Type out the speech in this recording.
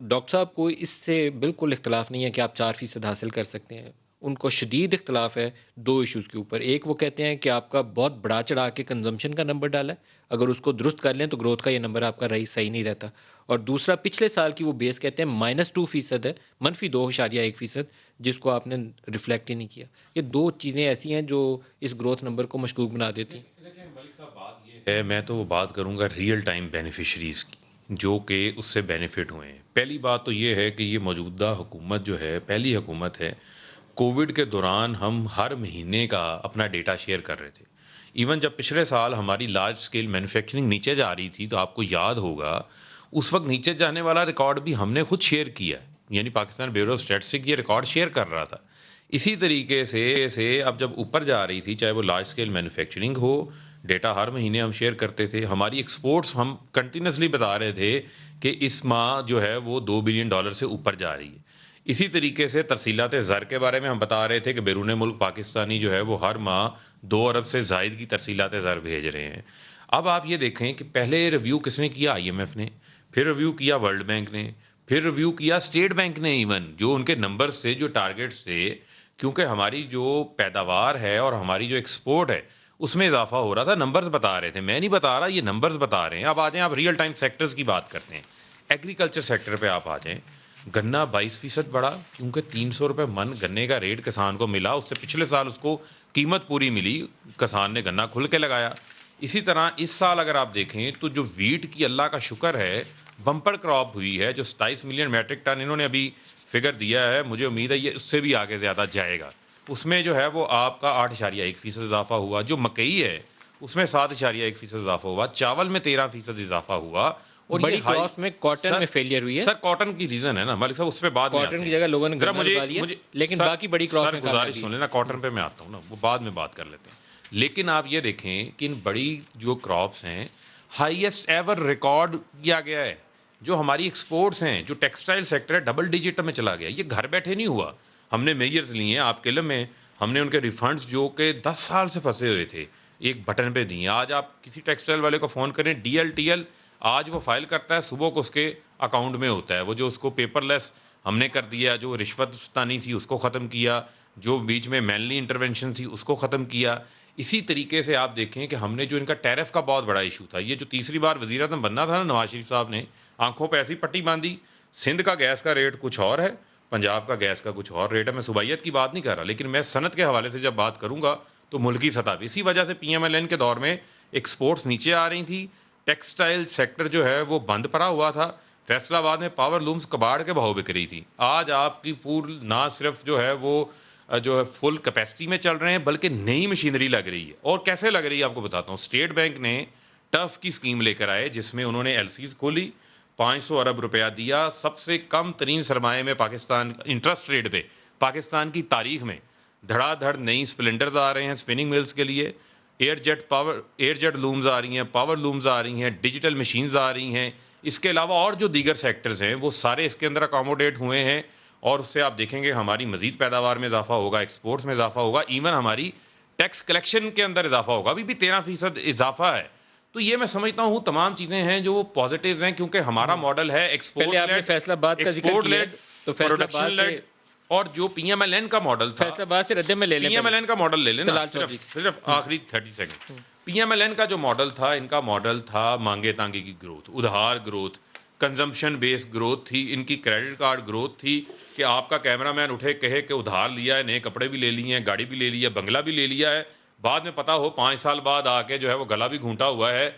Doctor साहब को इससे बिल्कुल इख्तलाफ नहीं है कि आप 4% हासिल कर सकते हैं। उनको शदीद इख्तलाफ है 2 इश्यूज़ के ऊपर। एक वो कहते हैं कि आपका बहुत बढ़ा-चढ़ा के कंज़म्पशन का नंबर डाला है, अगर उसको दुरुस्त कर लें तो ग्रोथ का ये नंबर आपका रही सही नहीं रहता। और दूसरा पिछले साल की वो बेस कहते हैं -2% है, -2.1% जिसको आपने रिफ्लेक्ट ही नहीं किया। ये 2 चीज़ें ऐसी हैं जो इस ग्रोथ नंबर को मशकूक बना देती हैं। देखिए मलिक साहब, बात ये है, मैं तो बात करूँगा रियल टाइम बेनिफिशरीज़ की, जो कि उससे बेनिफिट हुए हैं। पहली बात तो ये है कि ये मौजूदा हुकूमत जो है, पहली हुकूमत है, कोविड के दौरान हम हर महीने का अपना डेटा शेयर कर रहे थे। इवन जब पिछले साल हमारी लार्ज स्केल मैन्युफैक्चरिंग नीचे जा रही थी, तो आपको याद होगा, उस वक़्त नीचे जाने वाला रिकॉर्ड भी हमने खुद शेयर किया है। यानी पाकिस्तान ब्यूरो ऑफ स्टैटिस्टिक्स ये रिकॉर्ड शेयर कर रहा था। इसी तरीके से अब जब ऊपर जा रही थी, चाहे वो लार्ज स्केल मैन्युफैक्चरिंग हो, डेटा हर महीने हम शेयर करते थे। हमारी एक्सपोर्ट्स हम कंटिन्यूअसली बता रहे थे कि इस माह जो है वो $2 बिलियन से ऊपर जा रही है। इसी तरीके से तरसीलात ज़र के बारे में हम बता रहे थे कि बैरून मुल्क पाकिस्तानी जो है वो हर माह 2 अरब से ज़ायद की तरसीलात ज़र भेज रहे हैं। अब आप ये देखें कि पहले रिव्यू किसने किया? आईएमएफ ने, फिर रिव्यू किया वर्ल्ड बैंक ने, फिर रिव्यू किया स्टेट बैंक ने, इवन जो उनके नंबर्स थे, जो टारगेट्स थे, क्योंकि हमारी जो पैदावार है और हमारी जो एक्सपोर्ट है, उसमें इज़ाफ़ा हो रहा था, नंबर्स बता रहे थे। मैं नहीं बता रहा, ये नंबर्स बता रहे हैं। अब आ जाएँ, आप रियल टाइम सेक्टर्स की बात करते हैं। एग्रीकल्चर सेक्टर पे आप आ जाएँ, गन्ना 22% बढ़ा, क्योंकि ₹300 मन गन्ने का रेट किसान को मिला। उससे पिछले साल उसको कीमत पूरी मिली, किसान ने गन्ना खुल के लगाया। इसी तरह इस साल अगर आप देखें, तो जो व्हीट की अल्लाह का शुक्र है, बम्पर क्रॉप हुई है, जो 27 मिलियन मैट्रिक टन इन्होंने अभी फिगर दिया है, मुझे उम्मीद है ये उससे भी आगे ज़्यादा जाएगा। उसमें जो है वो आपका 8.1% इज़ाफ़ा हुआ। जो मकई है, उसमें 7.1% इज़ाफ़ा हुआ। चावल में 13% इज़ाफ़ा हुआ। और ये बड़ी हाई क्रॉप्स में कॉटन में सर फेलियर हुई है। सर कॉटन की रीज़न है ना मलिक साहब, उस पे बाद में कॉटन आते की हैं। जगह लोगों ने ज़रा गन्ना मुझे लगा लिया, मुझे लेकिन सर बाकी बड़ी क्रॉप्स सर में गुज़ारिश कामयाबी सुन है। लेना, कॉटन पे मैं आता हूँ ना, वो बाद में बात कर लेते हैं। लेकिन आप ये देखें कि इन बड़ी जो क्रॉप्स हैं, हाईएस्ट एवर रिकॉर्ड किया गया है। जो हमारी एक्सपोर्ट्स हैं, जो टेक्सटाइल सेक्टर है, डबल डिजिट में चला गया। ये घर बैठे नहीं हुआ। हमने मेजर्स लिए हैं, आपके इल्म में, हमने उनके रिफंड्स जो कि 10 साल से फँसे हुए थे, एक बटन पे दिए। आज आप किसी टेक्सटाइल वाले को फ़ोन करें, डीएलटीएल, आज वो फ़ाइल करता है, सुबह को उसके अकाउंट में होता है। वो जो उसको पेपरलेस हमने कर दिया, जो रिश्वततानी थी उसको ख़त्म किया, जो बीच में मैनली इंटरवेंशन थी उसको ख़त्म किया। इसी तरीके से आप देखें कि हमने जो इनका टैरिफ का बहुत बड़ा इशू था, ये जो तीसरी बार वज़ीर-ए-आज़म बनना था ना नवाज़ शरीफ साहब ने, आँखों पे ऐसी पट्टी बाँधी। सिंध का गैस का रेट कुछ और है, पंजाब का गैस का कुछ और रेट है। मैं सूबाइयत की बात नहीं कर रहा, लेकिन मैं सनत के हवाले से जब बात करूँगा, तो मुल्की सतह पे। इसी वजह से पीएमएलएन के दौर में एक्सपोर्ट्स नीचे आ रही थी, टेक्सटाइल सेक्टर जो है वो बंद पड़ा हुआ था। फैसलाबाद में पावर लूम्स कबाड़ के भाव बिक रही थी। आज आपकी पूर्ण ना सिर्फ जो है वो जो है फुल कैपेसिटी में चल रहे हैं, बल्कि नई मशीनरी लग रही है। और कैसे लग रही है आपको बताता हूँ। स्टेट बैंक ने टफ की स्कीम लेकर आए, जिसमें उन्होंने एलसीज खोली, 500 अरब रुपया दिया, सबसे कम तरीन सरमाए में पाकिस्तान इंटरेस्ट रेट पे पाकिस्तान की तारीख में धड़ाधड़ नई स्प्लेंडर्स आ रहे हैं स्पिनिंग मिल्स के लिए। एयर जेट लूम्स आ रही हैं, पावर लूम्स आ रही हैं, डिजिटल मशीन्स आ रही हैं। इसके अलावा और जो दीगर सेक्टर्स हैं, वो सारे इसके अंदर अकोमोडेट हुए हैं। और उससे आप देखेंगे हमारी मज़ीद पैदावार में इज़ाफ़ा होगा, एक्सपोर्ट्स में इज़ाफ़ा होगा, इवन हमारी टैक्स कलेक्शन के अंदर इज़ाफ़ा होगा। अभी भी 13% इज़ाफ़ा है। तो ये मैं समझता हूँ तमाम चीज़ें हैं जो पॉज़िटिव्स हैं, क्योंकि हमारा मॉडल है पहले आपने फैसलाबाद का ज़िक्र एक्सपोर्ट किया है, लेड, तो प्रोडक्शन फैसलाबाद से लेड। और जो पीएमएलएन का मॉडल था, फैसलाबाद से रद्द में ले लें पहले, पीएमएलएन का मॉडल ले लेना, तलाल सिर्फ चौधरी से। सिर्फ हुँ, आखिरी 30 सेकंड। हुँ। पीएमएलएन का जो मॉडल था, इनका मॉडल था मांगे तांगे की ग्रोथ, उधार ग्रोथ, कंजम्पशन बेस्ड ग्रोथ थी, इनकी क्रेडिट कार्ड ग्रोथ थी, कि आपका कैमरामैन उठे कहे कि उधार लिया है, नए कपड़े भी ले लिए हैं, गाड़ी भी ले ली है, बंगला भी ले लिया है, बाद में पता हो 5 साल बाद आके जो है वो गला भी घूंटा हुआ है